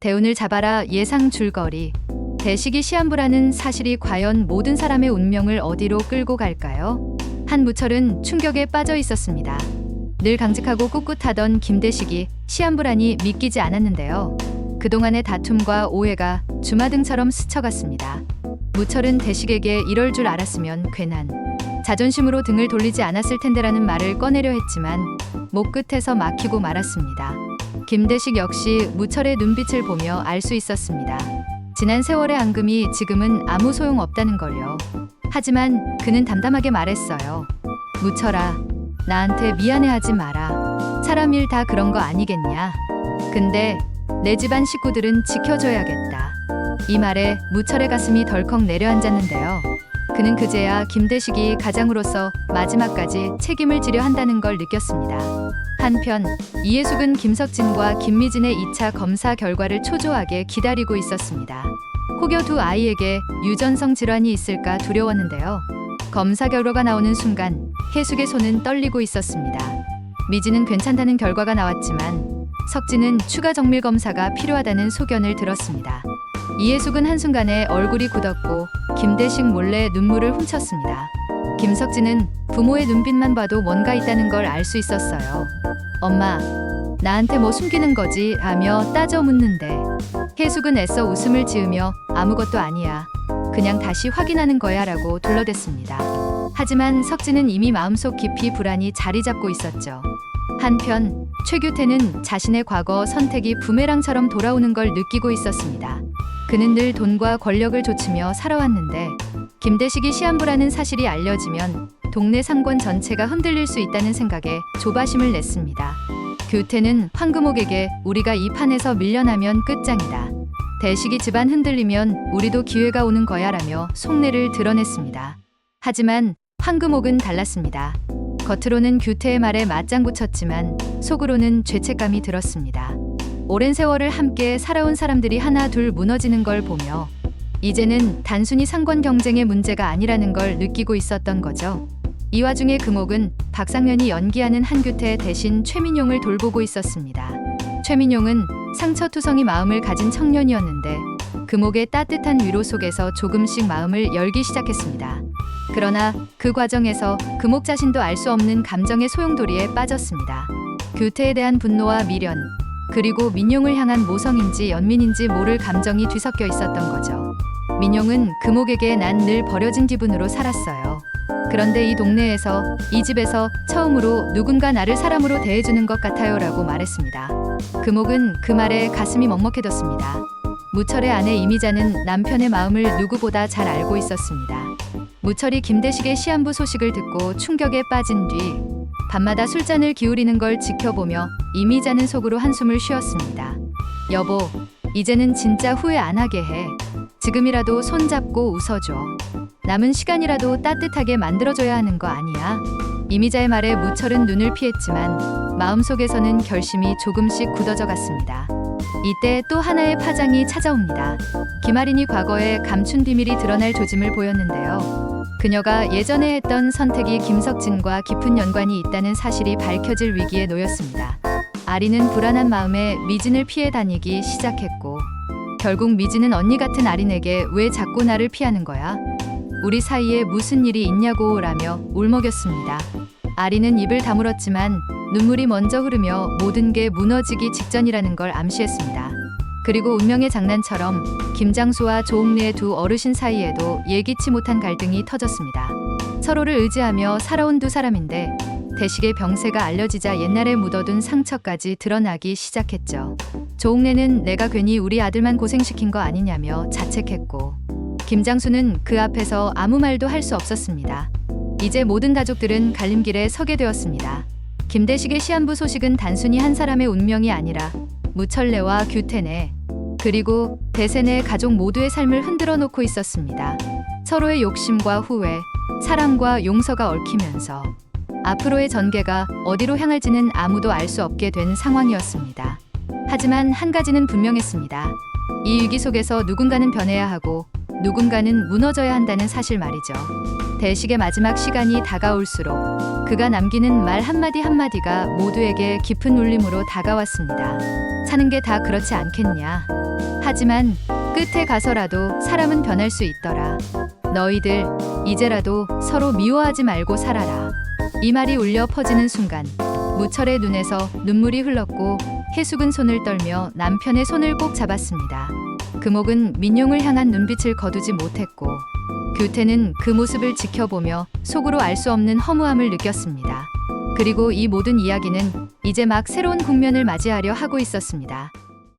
대운을 잡아라 예상 줄거리. 대식이 시한부라는 사실이 과연 모든 사람의 운명을 어디로 끌고 갈까요? 한 무철은 충격에 빠져 있었습니다. 늘 강직하고 꿋꿋하던 김대식이 시한부라니 믿기지 않았는데요. 그동안의 다툼과 오해가 주마등처럼 스쳐갔습니다. 무철은 대식에게 이럴 줄 알았으면 괜한 자존심으로 등을 돌리지 않았을 텐데라는 말을 꺼내려 했지만 목 끝에서 막히고 말았습니다. 김대식 역시 무철의 눈빛을 보며 알 수 있었습니다. 지난 세월의 앙금이 지금은 아무 소용 없다는 걸요. 하지만 그는 담담하게 말했어요. 무철아, 나한테 미안해하지 마라. 사람 일 다 그런 거 아니겠냐. 근데 내 집안 식구들은 지켜줘야겠다. 이 말에 무철의 가슴이 덜컥 내려앉았는데요. 그는 그제야 김대식이 가장으로서 마지막까지 책임을 지려 한다는 걸 느꼈습니다. 한편 이해숙은 김석진과 김미진의 2차 검사 결과를 초조하게 기다리고 있었습니다. 혹여 두 아이에게 유전성 질환이 있을까 두려웠는데요. 검사 결과가 나오는 순간 혜숙의 손은 떨리고 있었습니다. 미진은 괜찮다는 결과가 나왔지만 석진은 추가 정밀 검사가 필요하다는 소견을 들었습니다. 이해숙은 한순간에 얼굴이 굳었고 김대식 몰래 눈물을 훔쳤습니다. 김석진은 부모의 눈빛만 봐도 뭔가 있다는 걸 알 수 있었어요. 엄마, 나한테 뭐 숨기는 거지? 하며 따져 묻는데 혜숙은 애써 웃음을 지으며 아무것도 아니야. 그냥 다시 확인하는 거야 라고 둘러댔습니다. 하지만 석진은 이미 마음속 깊이 불안이 자리 잡고 있었죠. 한편 최규태는 자신의 과거 선택이 부메랑처럼 돌아오는 걸 느끼고 있었습니다. 그는 늘 돈과 권력을 좇으며 살아왔는데 김대식이 시한부라는 사실이 알려지면 동네 상권 전체가 흔들릴 수 있다는 생각에 조바심을 냈습니다. 규태는 황금옥에게 우리가 이 판에서 밀려나면 끝장이다. 대식이 집안 흔들리면 우리도 기회가 오는 거야 라며 속내를 드러냈습니다. 하지만 황금옥은 달랐습니다. 겉으로는 규태의 말에 맞장구 쳤지만 속으로는 죄책감이 들었습니다. 오랜 세월을 함께 살아온 사람들이 하나 둘 무너지는 걸 보며 이제는 단순히 상권 경쟁의 문제가 아니라는 걸 느끼고 있었던 거죠. 이 와중에 금옥은 박상면이 연기하는 한규태 대신 최민용을 돌보고 있었습니다. 최민용은 상처투성이 마음을 가진 청년이었는데 금옥의 따뜻한 위로 속에서 조금씩 마음을 열기 시작했습니다. 그러나 그 과정에서 금옥 자신도 알 수 없는 감정의 소용돌이에 빠졌습니다. 규태에 대한 분노와 미련, 그리고 민용을 향한 모성인지 연민인지 모를 감정이 뒤섞여 있었던 거죠. 민용은 금옥에게 난 늘 버려진 기분으로 살았어요. 그런데 이 동네에서, 이 집에서 처음으로 누군가 나를 사람으로 대해주는 것 같아요 라고 말했습니다. 금옥은 그 말에 가슴이 먹먹해졌습니다. 무철의 아내 이미자는 남편의 마음을 누구보다 잘 알고 있었습니다. 무철이 김대식의 시한부 소식을 듣고 충격에 빠진 뒤 밤마다 술잔을 기울이는 걸 지켜보며 이미자는 속으로 한숨을 쉬었습니다. 여보, 이제는 진짜 후회 안 하게 해. 지금이라도 손잡고 웃어줘. 남은 시간이라도 따뜻하게 만들어줘야 하는 거 아니야? 이미자의 말에 무철은 눈을 피했지만 마음속에서는 결심이 조금씩 굳어져 갔습니다. 이때 또 하나의 파장이 찾아옵니다. 김아린이 과거에 감춘 비밀이 드러날 조짐을 보였는데요. 그녀가 예전에 했던 선택이 김석진과 깊은 연관이 있다는 사실이 밝혀질 위기에 놓였습니다. 아린은 불안한 마음에 미진을 피해 다니기 시작했고 결국 미진은 언니 같은 아린에게 왜 자꾸 나를 피하는 거야? 우리 사이에 무슨 일이 있냐고 라며 울먹였습니다. 아린은 입을 다물었지만 눈물이 먼저 흐르며 모든 게 무너지기 직전이라는 걸 암시했습니다. 그리고 운명의 장난처럼 김장수와 조옥래의 두 어르신 사이에도 예기치 못한 갈등이 터졌습니다. 서로를 의지하며 살아온 두 사람인데 대식의 병세가 알려지자 옛날에 묻어둔 상처까지 드러나기 시작했죠. 조옥래는 내가 괜히 우리 아들만 고생시킨 거 아니냐며 자책했고 김장수는 그 앞에서 아무 말도 할 수 없었습니다. 이제 모든 가족들은 갈림길에 서게 되었습니다. 김대식의 시한부 소식은 단순히 한 사람의 운명이 아니라 무철내와 규태내 그리고 대세내 가족 모두의 삶을 흔들어 놓고 있었습니다. 서로의 욕심과 후회, 사랑과 용서가 얽히면서 앞으로의 전개가 어디로 향할지는 아무도 알 수 없게 된 상황이었습니다. 하지만 한 가지는 분명했습니다. 이 위기 속에서 누군가는 변해야 하고 누군가는 무너져야 한다는 사실 말이죠. 대식의 마지막 시간이 다가올수록 그가 남기는 말 한마디 한마디가 모두에게 깊은 울림으로 다가왔습니다. 사는 게 다 그렇지 않겠냐. 하지만 끝에 가서라도 사람은 변할 수 있더라. 너희들 이제라도 서로 미워하지 말고 살아라. 이 말이 울려 퍼지는 순간 무철의 눈에서 눈물이 흘렀고 해숙은 손을 떨며 남편의 손을 꼭 잡았습니다. 금옥은 민용을 향한 눈빛을 거두지 못했고 규태는 그 모습을 지켜보며 속으로 알 수 없는 허무함을 느꼈습니다. 그리고 이 모든 이야기는 이제 막 새로운 국면을 맞이하려 하고 있었습니다.